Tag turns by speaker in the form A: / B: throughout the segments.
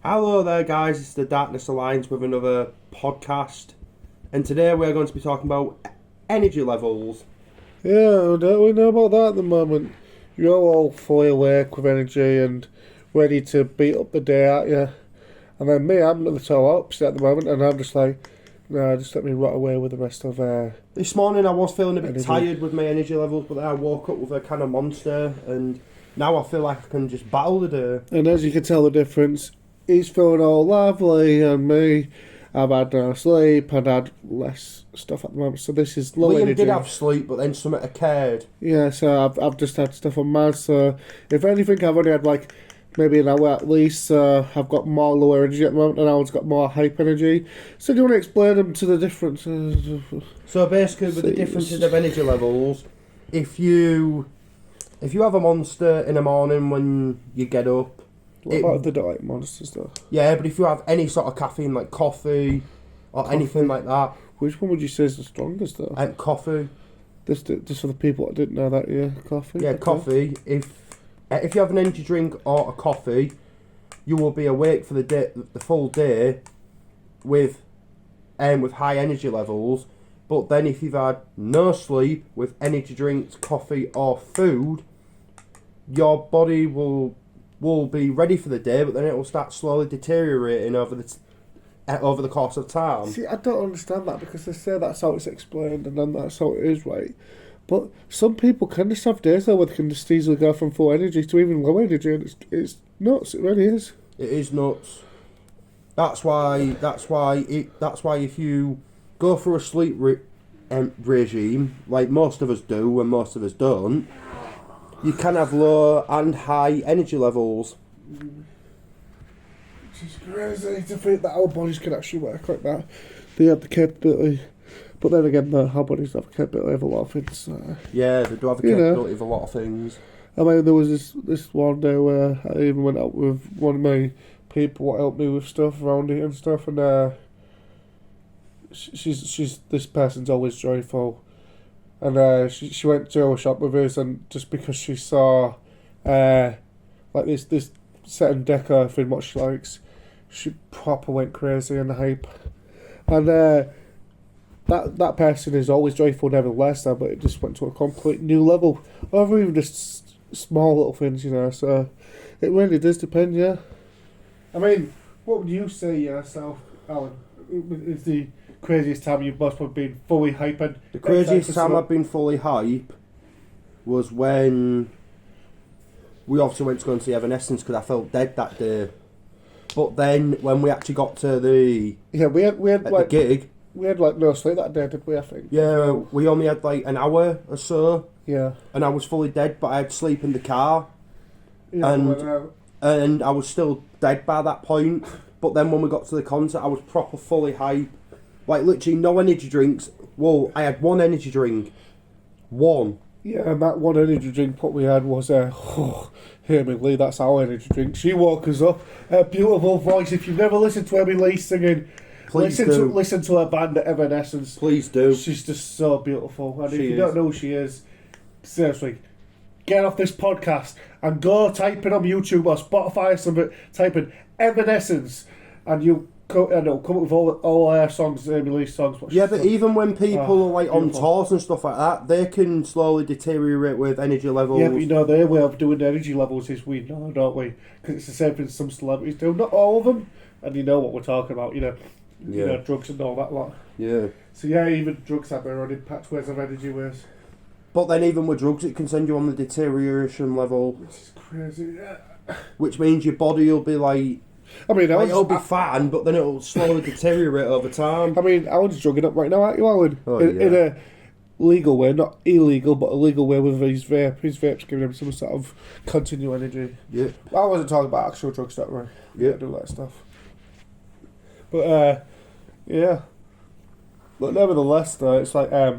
A: Hello there, guys. It's the Darkness Alliance with another podcast, and today we're going to be talking about energy levels.
B: Yeah, don't we know about that at the moment? You're all fully awake with energy and ready to beat up the day, aren't you? And then me, I'm at the total opposite at the moment, and I'm just like, no, just let me rot away with the rest of
A: This morning I was feeling a bit
B: energy.
A: tired with my energy levels, but then I woke up with a kind of monster, and now I feel like I can just battle the day.
B: And as you can tell the difference, he's feeling all lively, and me, I've had no sleep and had less stuff at the moment, so this is low
A: Liam
B: energy.
A: did have sleep, but then something occurred.
B: Yeah, so I've just had stuff on mad, so if anything, I've only had like maybe an hour at least, so I've got more lower energy at the moment, and Alan's got more hype energy. So do you want to explain them to the differences?
A: So basically, with the differences of energy levels, if you have a monster in the morning when you get up,
B: What about the diet monsters though?
A: yeah, but if you have any sort of caffeine like coffee or anything like that,
B: Which one would you say is the strongest though?
A: coffee.
B: Just for the people that didn't know that, yeah, coffee.
A: Yeah,
B: Okay.
A: coffee. If you have an energy drink or a coffee, you will be awake for the full day, with high energy levels. But then if you've had no sleep with energy drinks, coffee or food, your body will be ready for the day, but then it will start slowly deteriorating over the course of time.
B: See, I don't understand that because they say that's how it's explained and then that's how it is, right? But some people can just have days though where they can just easily go from full energy to even low energy, and it's nuts. It really is.
A: It is nuts. That's why if you go through a sleep regime, like most of us do and most of us don't, you can have low and high energy levels.
B: It's crazy to think that our bodies can actually work like that. They have the capability. But then again, our bodies have the capability of a lot of things.
A: Yeah, they do have the capability of a lot of things.
B: I mean, there was this one day where I even went out with one of my people that helped me with stuff around it and stuff, and she's this person's always joyful, and she went to a shop with us, and just because she saw like this certain decor thing what she likes, she proper went crazy and hype, and that person is always joyful nevertheless now, but it just went to a complete new level over even just small little things, so it really does depend. Yeah, I mean, what would you say yourself, Alan, is the craziest time you've most probably been fully hyped?
A: The craziest time I've been fully hype was when we obviously went to go and see Evanescence because I felt dead that day. But then when we actually got to the
B: we had
A: the gig,
B: we had like no sleep that day, did we? I think.
A: Yeah, we only had like an hour or so.
B: Yeah.
A: And I was fully dead, but I had sleep in the car.
B: Yeah.
A: And I was still dead by that point. But then when we got to the concert, I was proper fully hype. Like literally no energy drinks. Whoa, I had one energy drink. One.
B: Yeah, and that one energy drink what we had was Amy Lee, that's our energy drink. She woke us up. Her beautiful voice. If you've never listened to Amy Lee singing, listen to her band Evanescence.
A: Please do.
B: She's just so beautiful. And if you don't know who she is, seriously, get off this podcast and go type in on YouTube or Spotify or something, type in Evanescence, and it'll come up with all her songs, Amy Lee's songs.
A: Yeah, but even when people are like on tours and stuff like that, they can slowly deteriorate with energy levels.
B: Yeah, but their way of doing the energy levels is we know, don't we? Because it's the same thing some celebrities do. Not all of them, and you know what we're talking about. You know, drugs and all that lot.
A: Yeah.
B: So yeah, even drugs have their own impact ways of energy ways.
A: But then even with drugs, it can send you on the deterioration level.
B: Which is crazy. Yeah.
A: Which means your body will be like...
B: I mean,
A: it'll be fine, but then it'll slowly deteriorate over time.
B: I mean, Alan's drugging up right now, aren't you, Alan?
A: Oh,
B: in a legal way, not illegal, but a legal way with his vape. His vape's giving him some sort of continual energy.
A: Yeah.
B: I wasn't talking about actual drugs, that way.
A: Yeah.
B: Do that stuff. But, yeah. But nevertheless, though, it's like, I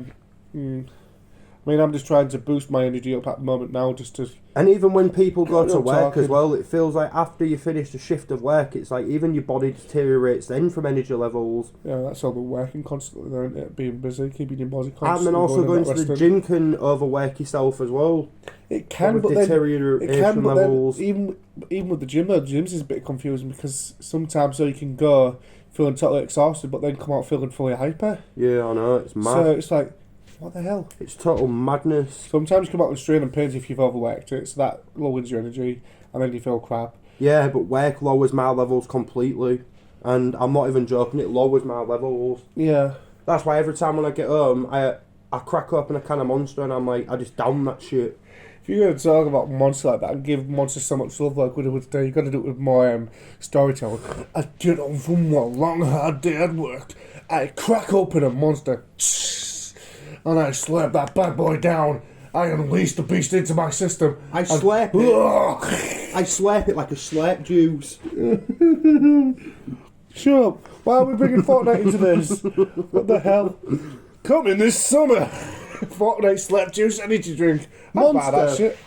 B: I mean, I'm just trying to boost my energy up at the moment now, just to.
A: And even when people go to
B: You're
A: work as
B: talking.
A: well, it feels like after you finish a shift of work, it's like even your body deteriorates then from energy levels.
B: Yeah, that's all the working constantly, there, isn't it? Being busy, keeping your body constantly.
A: And then also going to the
B: resting.
A: gym can overwork yourself as well.
B: It can, but then
A: deterioration
B: it can, but then
A: levels.
B: even with the gym, though, the gyms is a bit confusing because sometimes you can go feeling totally exhausted, but then come out feeling fully hyper.
A: Yeah, I know, it's mad.
B: So it's like, what the hell?
A: It's total madness.
B: Sometimes you come out with strain and pains if you've overworked it, so that lowers your energy, and then you feel crap.
A: Yeah, but work lowers my levels completely. And I'm not even joking, it lowers my levels.
B: Yeah.
A: That's why every time when I get home, I crack open a can of Monster and I'm like, I just down that shit.
B: If you're going to talk about Monster like that and give Monster so much love like we did today, you've got to do it with more storytelling. I get home from a long hard day at work, I crack open a Monster, and I slap that bad boy down. I unleash the beast into my system.
A: I slap it. I slap it like a slap juice.
B: Shut up. Why are we bringing Fortnite into this? What the hell? Coming this summer. Fortnite slap juice energy drink. I'd buy that
A: Monster.
B: shit.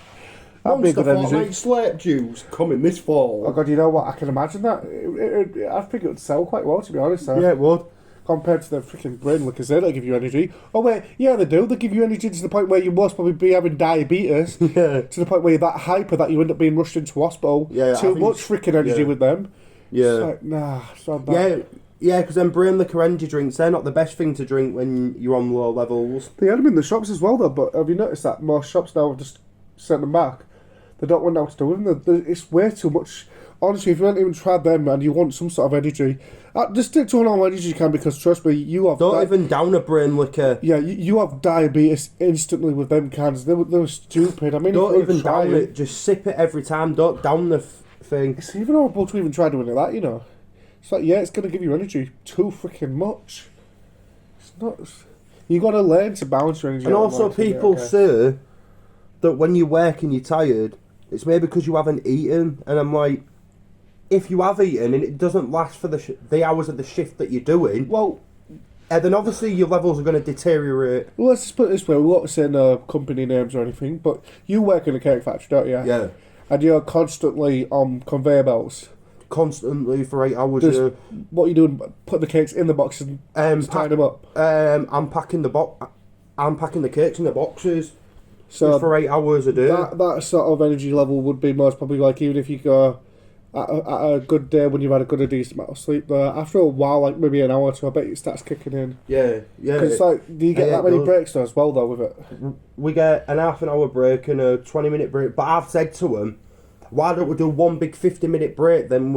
B: That'd be
A: Monster
B: good energy.
A: Fortnite slap juice coming this fall.
B: Oh god, you know what? I can imagine that. I think it would sell quite well, to be honest.
A: Yeah, it would.
B: Compared to the freaking brain liquors, they don't give you energy. Oh wait, yeah, they do. They give you energy to the point where you must probably be having diabetes.
A: Yeah.
B: To the point where you're that hyper that you end up being rushed into hospital.
A: Yeah, I
B: Too
A: think
B: much freaking energy
A: yeah.
B: with them.
A: Yeah.
B: It's like, nah, it's not that.
A: Yeah, because them brain liquor energy drinks, they're not the best thing to drink when you're on low levels.
B: They had them in the shops as well, though. But have you noticed that most shops now have just sent them back? They don't want to do with them. It's way too much. Honestly, if you haven't even tried them and you want some sort of energy, just stick to all energy you can, because trust me, you have.
A: Don't even down a brain liquor.
B: Yeah, you have diabetes instantly with them cans. They were stupid. I mean,
A: Don't
B: if you
A: even
B: try
A: down it. Just sip it every time. Don't down the thing.
B: It's even horrible to even try doing it that, you know. It's like, yeah, it's going to give you energy too freaking much. It's not. You got to learn to balance your energy.
A: And
B: out
A: also,
B: life, yeah,
A: people
B: okay.
A: say that when you work and you're tired, it's maybe because you haven't eaten. And I'm like, if you have eaten and it doesn't last for the hours of the shift that you're doing,
B: Well,
A: then obviously your levels are going to deteriorate.
B: let's just put it this way. We won't say no company names or anything, but you work in a cake factory, don't you?
A: Yeah.
B: And you're constantly on conveyor belts.
A: Constantly for 8 hours.
B: Just what are you doing? Put the cakes in the boxes and just tie them up.
A: I'm packing the cakes in the boxes
B: So
A: for 8 hours a day.
B: that sort of energy level would be most probably like, even if you go at a good day when you've had a decent amount of sleep there, after a while, like maybe an hour or two, I bet it starts kicking in.
A: Yeah.
B: Because it's like, do you get
A: Yeah,
B: that many
A: it does.
B: breaks though as well though with it?
A: We get an half an hour break and a 20-minute break. But I've said to them, why don't we do one big 50-minute break, then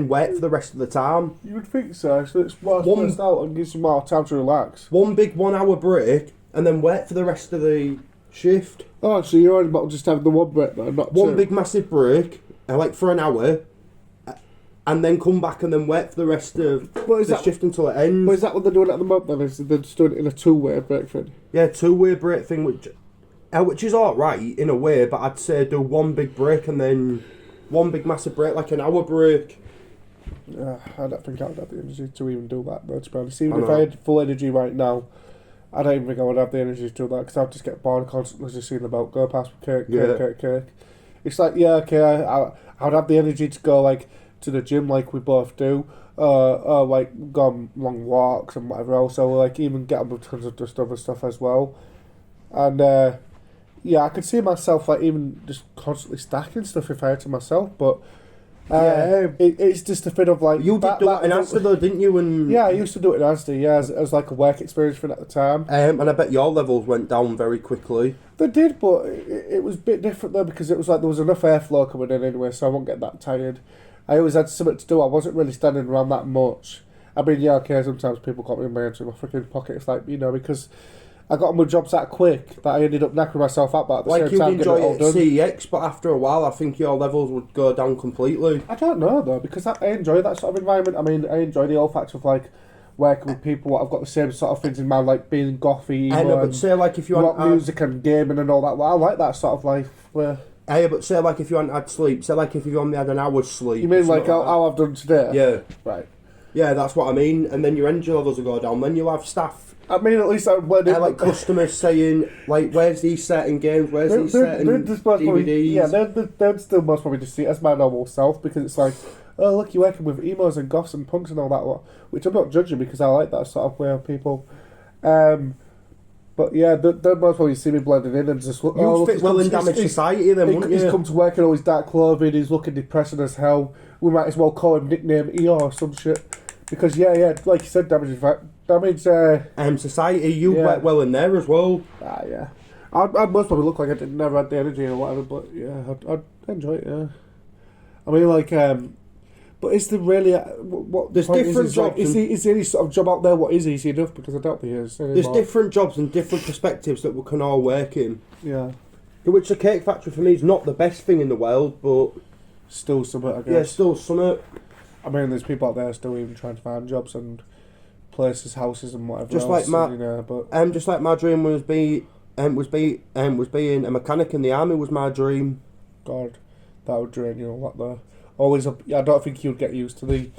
A: wait for the rest of the time?
B: You would think so. So it's more
A: One-
B: spaced out and gives you more time to relax.
A: One big 1 hour break and then wait for the rest of the shift.
B: Oh, so you're only about just having the one break though, not
A: One
B: two.
A: big massive break, like for an hour, and then come back and then wait for the rest of
B: But is
A: the
B: that-
A: shift until it ends.
B: But is that what they're doing at the moment then? Is they're just doing it in a two-way break thing?
A: Yeah, two-way break thing, which is alright in a way, but I'd say do one big break and then one big massive break, like an hour break.
B: I don't think I would have the energy to even do that though, to be honest. Even
A: I
B: if
A: know.
B: I had full energy right now, I don't even think I would have the energy to do that, because I'd just get bored constantly just seeing the belt go past with cake. It's like, yeah, okay, I would have the energy to go like to the gym like we both do, or like go on long walks and whatever else, or like even get on with tons of just other stuff as well. And yeah, I could see myself like even just constantly stacking stuff if I had to myself, but
A: Yeah.
B: it's just a bit of like
A: You did do it in Asda though, didn't you? And
B: yeah, I used to do it in Asda, yeah, as like a work experience for it at the time.
A: and I bet your levels went down very quickly.
B: They did, but it was a bit different though, because it was like there was enough airflow coming in anyway, so I won't get that tired. I always had something to do. I wasn't really standing around that much. I mean, yeah, okay, sometimes people got me in my hands in my freaking pockets, like, you know, because I got on with jobs that quick that I ended up knacking myself out, but at the
A: Like
B: same
A: you'd
B: time getting
A: enjoy
B: it all
A: it
B: done.
A: at CEX, but after a while I think your levels would go down completely.
B: I don't know though, because I enjoy that sort of environment. I mean, I enjoy the old facts of like working with people what I've got the same sort of things in mind, like being gothy,
A: I know, but
B: and
A: say like if you
B: rock
A: hadn't had,
B: music and gaming and all that. Well, I like that sort of life. Where
A: but say like if you hadn't had sleep, say like if you only had an hour's sleep.
B: you mean
A: it's
B: like
A: not
B: how I've done today?
A: Yeah,
B: Right.
A: yeah, that's what I mean. And then your energy levels will go down. Then you'll have staff
B: I mean, at least I'm blending.
A: Like customers saying, like, where's these certain games, where's these certain DVDs?
B: Yeah, they're still most probably just see it as my normal self, because it's like, oh, look, you're working with emos and goths and punks and all that lot, which I'm not judging because I like that sort of way of people. But yeah, they're most probably see me blending in and just look.
A: You'd fit well in Damaged Society then, wouldn't you?
B: He's come to work in all his dark clothing, he's looking depressing as hell. We might as well call him nickname EO or some shit. Because, yeah, like you said, Damaged
A: Society, you work well in there as well.
B: Yeah. I'd most probably look like I never had the energy or whatever, but yeah, I'd enjoy it, yeah. I mean, like, but is there really... what
A: There's different jobs.
B: Like, is there any sort of job out there what is easy enough? Because I doubt there is anymore.
A: There's different jobs and different perspectives that we can all work in.
B: Yeah.
A: Which the cake factory for me is not the best thing in the world, but...
B: Still something, I guess.
A: Yeah, still something.
B: I mean, there's people out there still even trying to find jobs and places, houses, and whatever.
A: Just
B: else,
A: like just like my dream was being a mechanic in the army was my dream.
B: God, that would drain you a lot though. Always, I don't think you'd get used to the.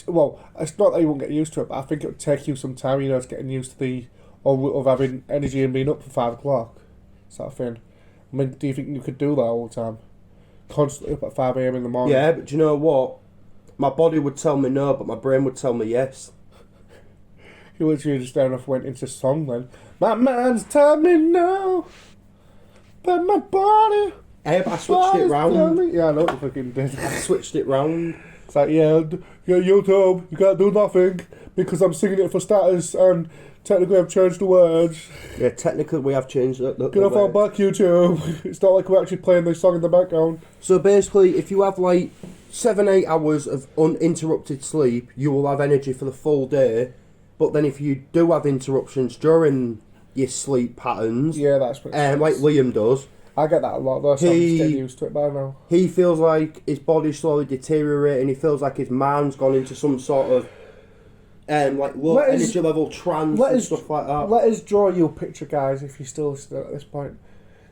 B: Well, it's not that you won't get used to it, but I think it would take you some time. To getting used to the of having energy and being up for 5 o'clock, sort of thing. I mean, do you think you could do that all the time? Constantly up at 5 a.m. in the morning.
A: Yeah, but do you know what? My body would tell me no, but my brain would tell me yes.
B: You literally just there enough went into song then. My mind's telling me no, but my body.
A: Hey, but I switched it round.
B: Yeah, I know what you fucking did.
A: I switched it round.
B: It's like, yeah, YouTube, you can't do nothing because I'm singing it for status and technically I've changed the words.
A: Yeah, technically we have changed the
B: Get off our back, YouTube. It's not like we're actually playing this song in the background.
A: So basically, if you have like 7-8 hours of uninterrupted sleep, you will have energy for the full day. But then if you do have interruptions during your sleep patterns,
B: yeah, that's what
A: like Liam does,
B: I get that a lot though, so I'm just getting used to it by now.
A: He feels like his body's slowly deteriorating, he feels like his mind's gone into some sort of like low energy level trance and stuff like that.
B: Let us draw you a picture, guys, if you're still at this point.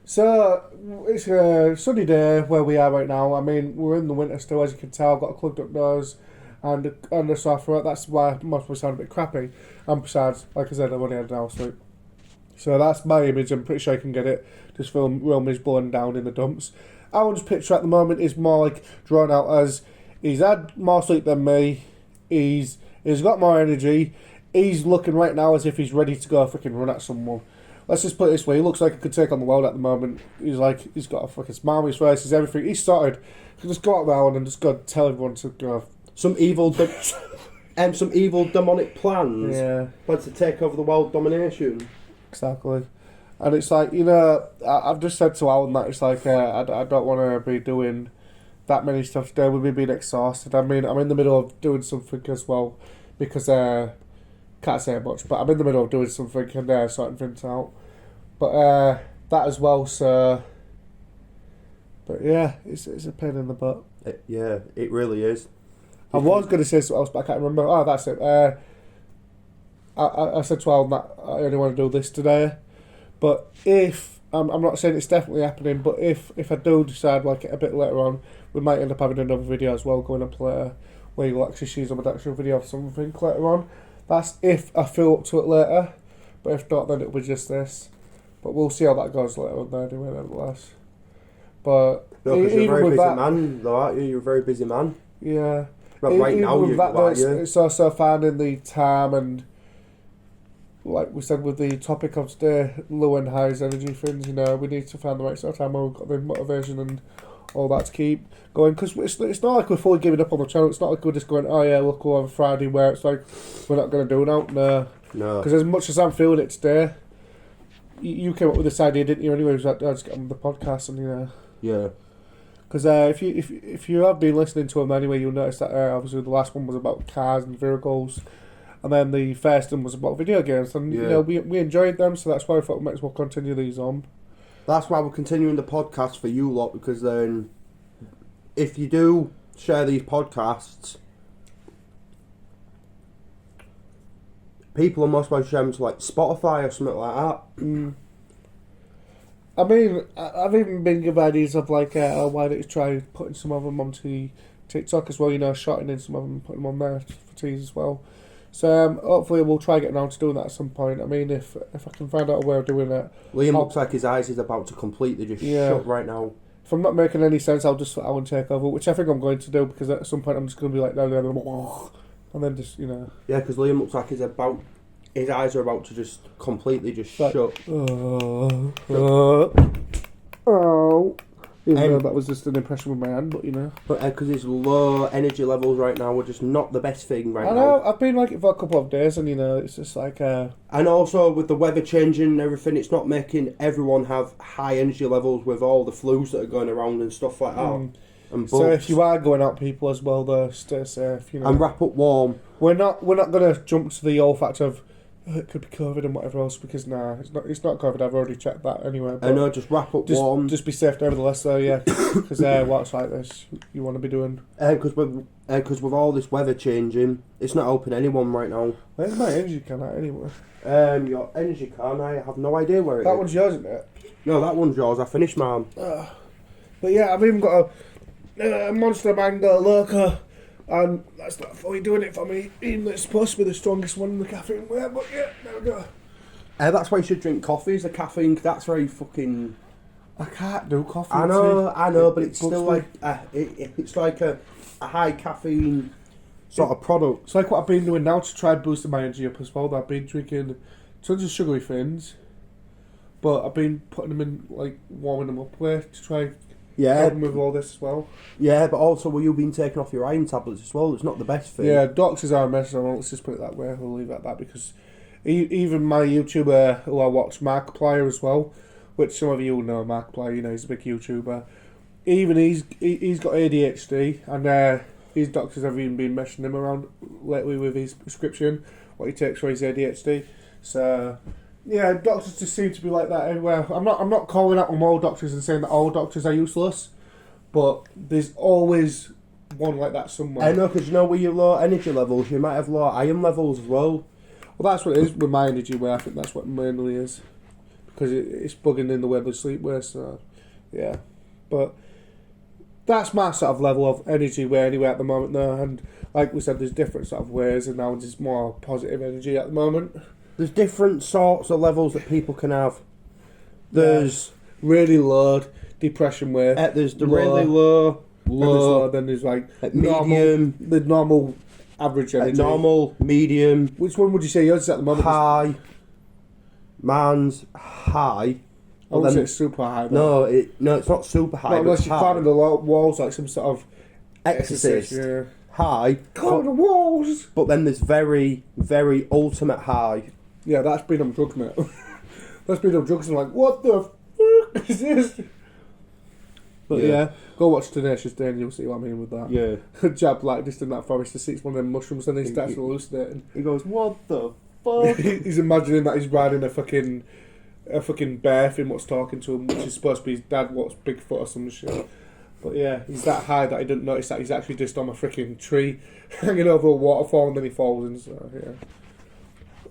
B: So, it's a sunny day where we are right now. I mean, we're in the winter still, as you can tell. I've got a plugged up nose and a sore throat. That's why I must sound a bit crappy. And besides, like I said, I've only had an hour's sleep. So that's my image. I'm pretty sure I can get it. Just film Roman's blowing down in the dumps. Alan's picture at the moment is more like drawn out as he's had more sleep than me. He's got more energy. He's looking right now as if he's ready to go freaking run at someone. Let's just put it this way, he looks like he could take on the world at the moment. He's got a fucking smile on his face, he's everything. He's started. He can just go out there and just go tell everyone to go.
A: Some evil demonic plans.
B: Yeah.
A: Plans to take over the world domination.
B: Exactly. And it's like, I've just said to Alan that it's like, I don't want to be doing that many stuff today with me being exhausted. I mean, I'm in the middle of doing something as well, because, can't say much, but I'm in the middle of doing something and sorting things out. But that as well, so. But yeah, it's a pain in the butt.
A: It really is.
B: I was going to say something else, but I can't remember. Oh, that's it. I said to Alan that I only want to do this today. But if, I'm not saying it's definitely happening, but if I do decide like a bit later on, we might end up having another video as well going up later, where you'll actually see some actual video of something later on. That's if I feel up to it later, but if not, then it'll be just this. But we'll see how that goes later on there anyway, nevertheless. But
A: no, because you're a very busy man, though, aren't you? You're a very busy man.
B: Yeah.
A: But right now,
B: it's also finding the time and, like we said with the topic of today, low and highs energy things, we need to find the right sort of time where we've got the motivation and all that to keep going, because it's not like we're fully giving up on the channel. It's not like we're just going, oh yeah, look, we'll have a Friday where it's like we're not going to do it now. No. Because as much as I'm feeling it today, you came up with this idea, didn't you? Anyway, it was like, just get on the podcast and
A: Yeah.
B: Because if you have been listening to them anyway, you'll notice that obviously the last one was about cars and vehicles, and then the first one was about video games, and we enjoyed them, so that's why I thought we might as well continue these on.
A: That's why we're continuing the podcast for you lot, because then if you do share these podcasts, people are most likely to share them to like Spotify or something like that.
B: Mm. I mean, I've even been given ideas of like, why don't you try putting some of them onto TikTok as well, shotting in some of them and putting them on there for teas as well. So hopefully we'll try getting around to doing that at some point. I mean, if I can find out a way of doing it.
A: Liam looks like his eyes is about to completely just shut right now.
B: If I'm not making any sense, I'll just and take over, which I think I'm going to do, because at some point I'm just going to be like, and then just,
A: Yeah, because Liam looks like his eyes are about to just completely just shut.
B: Even though that was just an impression with my hand, but
A: But because his low energy levels right now are just not the best thing right
B: I
A: now.
B: know, I've been like it for a couple of days, and it's just like...
A: And also with the weather changing and everything, it's not making everyone have high energy levels with all the flus that are going around and stuff like that. And
B: so if you are going out, people as well, though, stay safe.
A: And wrap up warm.
B: We're not going to jump to the old fact of it could be COVID and whatever else, because it's not COVID. I've already checked that anyway.
A: I know, just wrap up warm.
B: Just be safe nevertheless, though. Yeah, because what's like this, you want to be doing.
A: Because with all this weather changing, it's not helping anyone right now.
B: Where's my energy can at anyway?
A: Your energy can, I have no idea where it is.
B: That one's yours, isn't it?
A: No, that one's yours. I finished mine.
B: But yeah, I've even got a Monster Mango Loco, and that's not fully doing it for me, even though it's supposed to be the strongest one in the caffeine way, but yeah, there we go.
A: That's why you should drink coffee, is the caffeine, that's very fucking...
B: I can't do coffee.
A: I know, but it's still like... it's like a high caffeine sort of product.
B: It's like what I've been doing now to try boosting my energy up as well. I've been drinking tons of sugary things, but I've been putting them in, like, warming them up with to try... help with all this as well.
A: Yeah, but also you've been taking off your iron tablets as well. It's not the best thing.
B: Yeah, doctors are a mess. Let's just put it that way. We'll leave it at that, because even my YouTuber who I watch, Markiplier as well, which some of you will know Markiplier. He's a big YouTuber. Even he's got ADHD, and his doctors have even been messing him around lately with his prescription, what he takes for his ADHD. So. Yeah, doctors just seem to be like that everywhere. I'm not calling out on all doctors and saying that all doctors are useless, but there's always one like that somewhere.
A: I know, because with your low energy levels, you might have low iron levels as well.
B: Well, that's what it is with my energy way. I think that's what it mainly is, because it's bugging in the way of sleep way. So, yeah, but that's my sort of level of energy way anyway at the moment though. And like we said, there's different sort of ways, and now there's more positive energy at the moment.
A: There's different sorts of levels that people can have. There's
B: really low depression wave.
A: There's the really low,
B: then there's like
A: medium,
B: the normal average energy.
A: Normal, medium.
B: Which one would you say yours is at the moment?
A: High. Mine's high.
B: I would say it's super high.
A: No, it's not super high.
B: Not unless you're climbing the walls like some sort of
A: exorcist.
B: Yeah.
A: High.
B: Climbing the walls.
A: But then there's very, very ultimate high.
B: Yeah, that's been on drugs, mate. That's been on drugs, and I'm like, what the fuck is this? But yeah, go watch Tenacious D and you'll see what I mean with that.
A: Yeah.
B: Jab like just in that forest to see one of them mushrooms, and he starts hallucinating.
A: He goes, what the fuck?
B: He's imagining that he's riding a fucking bear thing what's talking to him, which is supposed to be his dad, what's Bigfoot or some shit. But yeah, he's that high that he didn't notice that he's actually just on a freaking tree hanging over a waterfall, and then he falls in. So yeah.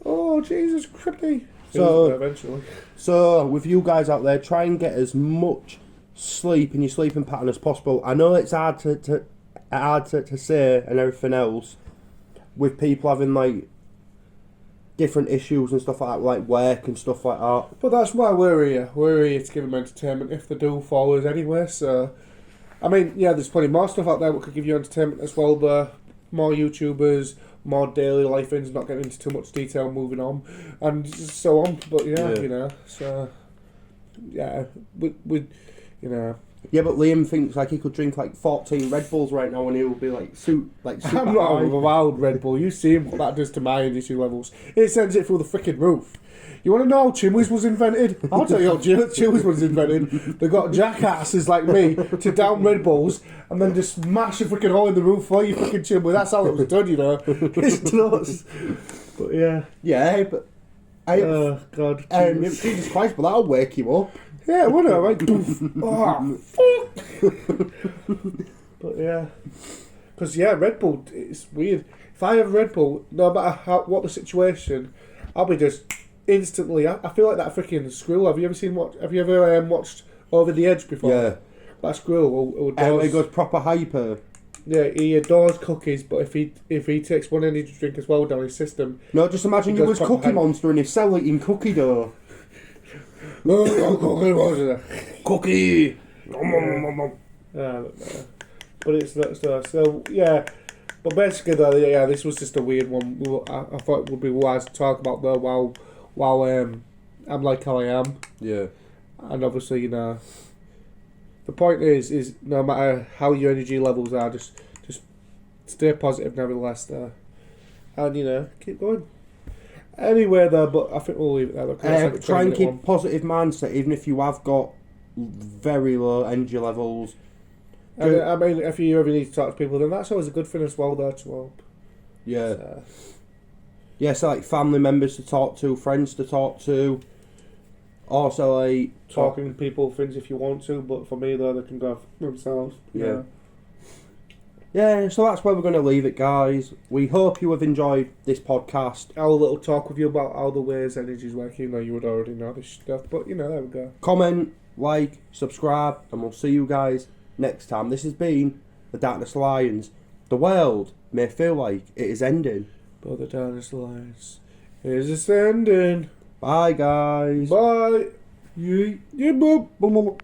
B: Oh Jesus, creepy.
A: So
B: eventually.
A: So with you guys out there, try and get as much sleep in your sleeping pattern as possible. I know it's hard to say and everything else, with people having like different issues and stuff like work and stuff like that.
B: But that's why we're here. We're here to give them entertainment if they do follow us anyway. So, I mean, yeah, there's plenty more stuff out there that could give you entertainment as well. The more YouTubers, more daily life things, not getting into too much detail, moving on, and so on. But yeah. So yeah, we
A: Yeah, but Liam thinks like he could drink like 14 Red Bulls right now and he'll be like super
B: I'm not
A: high.
B: a wild Red Bull. You see what that does to my energy levels. It sends it through the freaking roof. You want to know how Chimweys was invented? I'll tell you how Chimweys was invented. They got jackasses like me to down Red Bulls and then just smash a freaking hole in the roof for you freaking Chimway. That's how it was done, It's nuts. But yeah.
A: Yeah, but
B: oh God.
A: Jesus Christ, but that'll wake you up.
B: Yeah, it would have, right? Oh, fuck. But yeah. Because yeah, Red Bull, it's weird. If I have a Red Bull, no matter what the situation, I'll be just instantly. I feel like that freaking Skrill. Have you ever watched Over the Edge before?
A: Yeah.
B: That Skrill will
A: It goes proper hyper.
B: Yeah, he adores cookies, but if he takes one energy drink as well down his system,
A: No, just imagine
B: He
A: you
B: goes
A: was
B: proper
A: Cookie
B: hype.
A: Monster and he's still eating cookie dough.
B: cookie monster.
A: Cookie!
B: But it's not so yeah. But basically, though, yeah, this was just a weird one. I thought it would be wise to talk about though while I'm like how I am,
A: Yeah.
B: and obviously the point is no matter how your energy levels are, just stay positive nevertheless there, and keep going. Anyway, though, but I think we'll leave it there. Because that's like a
A: Try and
B: 20-minute
A: keep
B: one.
A: a positive mindset, even if you have got very low energy levels.
B: And, I mean, if you ever need to talk to people, then that's always a good thing as well, there to help.
A: Yeah.
B: So,
A: Yeah, so like family members to talk to, friends to talk to. Also, like
B: talking to people, things if you want to, but for me, though, they can go for themselves.
A: Yeah. Yeah, so that's where we're going to leave it, guys. We hope you have enjoyed this podcast.
B: Our little talk with you about how the ways energy's working, even though you would already know this stuff, but there we go.
A: Comment, like, subscribe, and we'll see you guys next time. This has been the Darkness Lions. The world may feel like it is ending.
B: But the Darkness Lions is ascending.
A: Bye, guys.
B: Bye. Yeah, boop.